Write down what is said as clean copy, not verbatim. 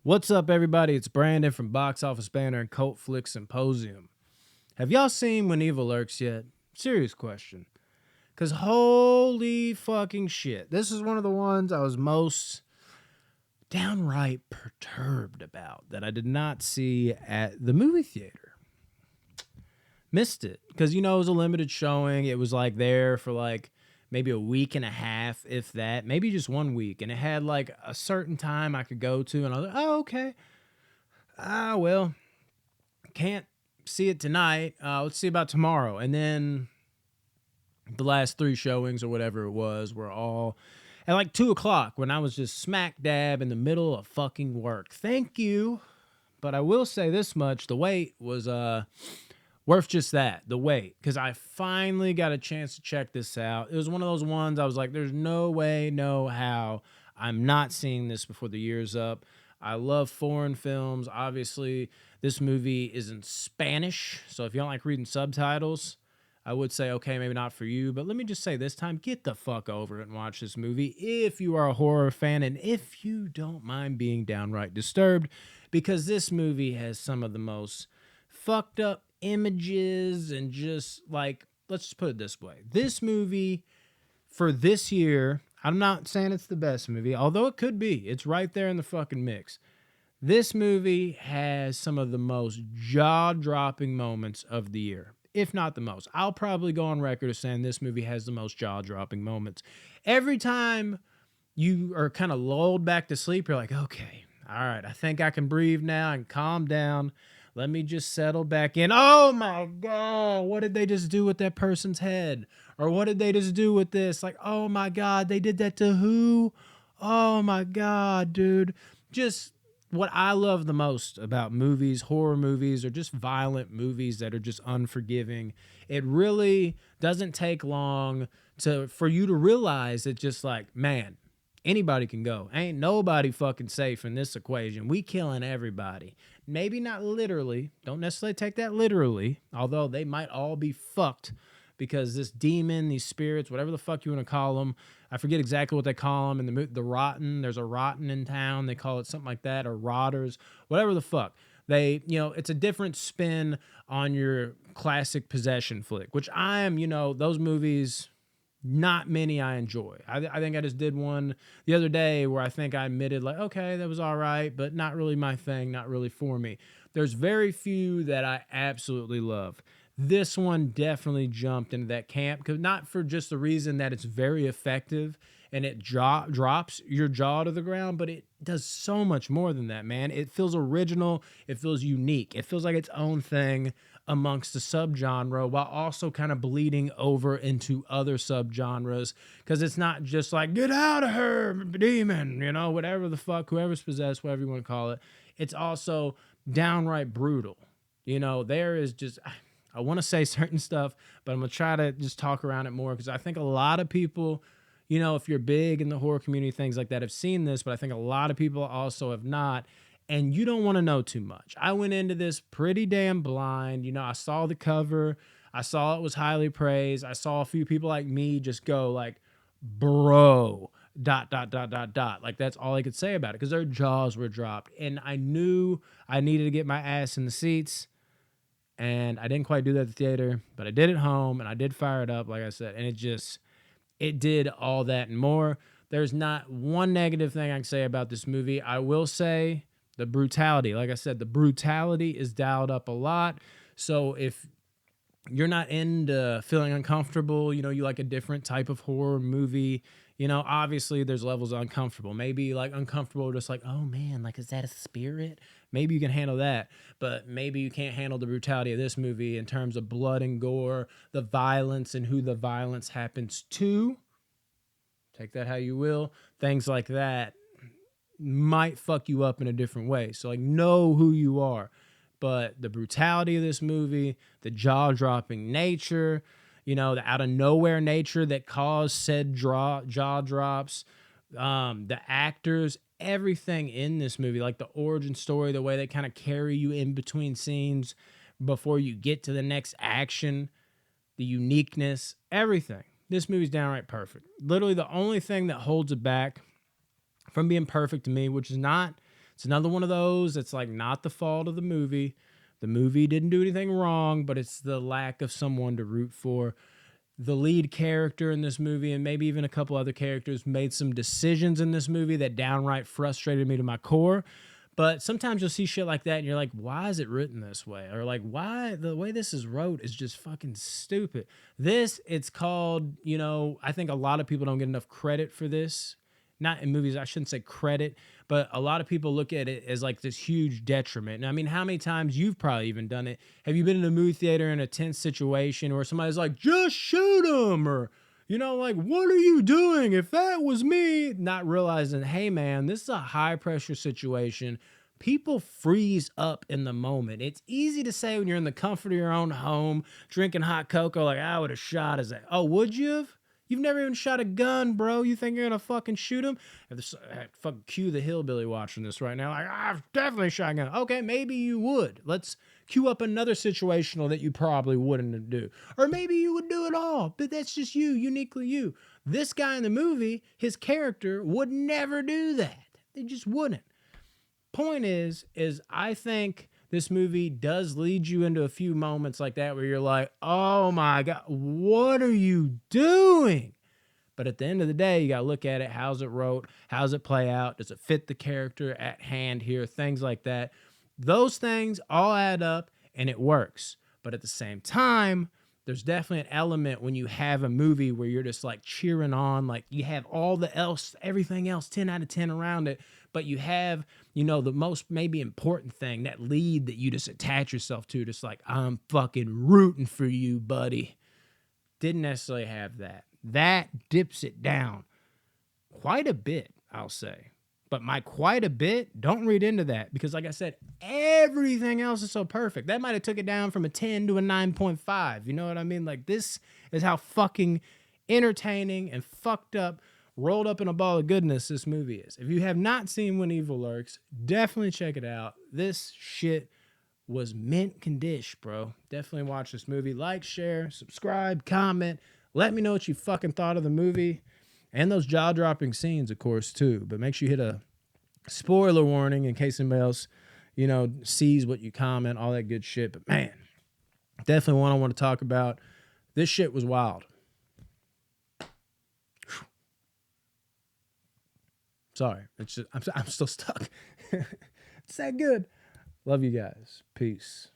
What's up, everybody? It's Brandon from Box Office Banner and Cult Flick Symposium. Have y'all seen When Evil Lurks yet? Serious question. Because holy fucking shit. This is one of the ones I was most downright perturbed about that I did not see at the movie theater. Missed it. Because, it was a limited showing. It was there for maybe a week and a half, if that. Maybe just 1 week. And it had a certain time I could go to. And I was like, oh, okay. Well, can't see it tonight. Let's see about tomorrow. And then the last 3 showings or whatever it was were all at 2 o'clock when I was just smack dab in the middle of fucking work. Thank you. But I will say this much. The wait was worth just that, the wait, because I finally got a chance to check this out. It was one of those ones I was like, there's no way, no how I'm not seeing this before the year's up. I love foreign films. Obviously, this movie is in Spanish, so if you don't like reading subtitles, I would say, okay, maybe not for you, but let me just say this time, get the fuck over it and watch this movie if you are a horror fan and if you don't mind being downright disturbed, because this movie has some of the most fucked up images and just let's just put it this way. This movie for this year, I'm not saying it's the best movie, although it could be. It's right there in the fucking mix. This movie has some of the most jaw-dropping moments of the year, if not the most. I'll probably go on record as saying this movie has the most jaw-dropping moments. Every time you are kind of lulled back to sleep, you're like, okay, all right, I think I can breathe now and calm down. Let me just settle back in. Oh my God, what did they just do with that person's head? Or what did they just do with this? Oh my God, they did that to who? Oh my God, dude. Just what I love the most about movies, horror movies, or just violent movies that are just unforgiving, it really doesn't take long for you to realize that just man, anybody can go. Ain't nobody fucking safe in this equation. We killing everybody. Maybe not literally. Don't necessarily take that literally, although they might all be fucked because this demon, these spirits, whatever the fuck you want to call them, I forget exactly what they call them. In the rotten, there's a rotten in town. They call it something like that, or rotters, whatever the fuck. They, it's a different spin on your classic possession flick, which I am, those movies, not many I enjoy. I think I just did one the other day where I think I admitted okay, that was all right, but not really my thing, not really for me. There's very few that I absolutely love. This one definitely jumped into that camp, because not for just the reason that it's very effective and it drops your jaw to the ground, but it does so much more than that, man. It feels original. It feels unique. It feels like its own thing amongst the subgenre, while also kind of bleeding over into other subgenres, because it's not just get out of her, demon, whatever the fuck, whoever's possessed, whatever you want to call it. It's also downright brutal. There is just, I want to say certain stuff, but I'm going to try to just talk around it more, because I think a lot of people, if you're big in the horror community, things like that, have seen this, but I think a lot of people also have not. And you don't want to know too much. I went into this pretty damn blind. I saw the cover. I saw it was highly praised. I saw a few people like me just go bro, ... That's all I could say about it, because their jaws were dropped. And I knew I needed to get my ass in the seats. And I didn't quite do that at the theater, but I did at home, and I did fire it up, like I said. And it did all that and more. There's not one negative thing I can say about this movie. I will say the brutality. Like I said, the brutality is dialed up a lot. So if you're not into feeling uncomfortable, you like a different type of horror movie, obviously there's levels of uncomfortable. Maybe uncomfortable, just oh man, is that a spirit? Maybe you can handle that, but maybe you can't handle the brutality of this movie in terms of blood and gore, the violence and who the violence happens to. Take that how you will. Things like that might fuck you up in a different way. So know who you are. But the brutality of this movie, the jaw-dropping nature, the out of nowhere nature that caused said jaw drops, the actors, everything in this movie, the origin story, the way they kind of carry you in between scenes before you get to the next action, the uniqueness, everything. This movie's downright perfect. Literally the only thing that holds it back from being perfect to me, which is not It's another one of those that's like not the fault of the movie. The movie didn't do anything wrong, but it's the lack of someone to root for. The lead character in this movie, and maybe even a couple other characters, made some decisions in this movie that downright frustrated me to my core. But sometimes you'll see shit like that and you're like, why is it written this way? Or like, why the way this is wrote is just fucking stupid. It's called, I think a lot of people don't get enough credit for this. Not in movies, I shouldn't say credit, but a lot of people look at it as like this huge detriment. And I mean, how many times you've probably even done it? Have you been in a movie theater in a tense situation where somebody's like, just shoot him? Or, like, what are you doing? If that was me, not realizing, hey man, this is a high pressure situation. People freeze up in the moment. It's easy to say when you're in the comfort of your own home, drinking hot cocoa, like, I would have shot his ass. Oh, would you have? You've never even shot a gun, bro. You think you're gonna fucking shoot him? Fucking cue the hillbilly watching this right now. Like, I've definitely shot a gun. Okay, maybe you would. Let's cue up another situational that you probably wouldn't do. Or maybe you would do it all, but that's just you, uniquely you. This guy in the movie, his character would never do that. They just wouldn't. Point is I think this movie does lead you into a few moments like that where you're like, oh my God, what are you doing? But at the end of the day, you got to look at it. How's it wrote? How's it play out? Does it fit the character at hand here? Things like that. Those things all add up and it works. But at the same time, there's definitely an element when you have a movie where you're just like cheering on, like you have everything else 10 out of 10 around it. But you have, the most maybe important thing, that lead that you just attach yourself to, just like, I'm fucking rooting for you, buddy. Didn't necessarily have that. That dips it down quite a bit, I'll say. But my quite a bit, don't read into that because like I said, everything else is so perfect. That might have took it down from a 10 to a 9.5. You know what I mean? Like this is how fucking entertaining and fucked up, rolled up in a ball of goodness this movie is. If you have not seen When Evil Lurks, definitely check it out. This shit was mint condition, bro. Definitely watch this movie. Like, share, subscribe, comment. Let me know what you fucking thought of the movie. And those jaw-dropping scenes, of course, too. But make sure you hit a spoiler warning in case anybody else, sees what you comment, all that good shit. But, man, definitely one I want to talk about. This shit was wild. Sorry. It's just, I'm still stuck. It's that good. Love you guys. Peace.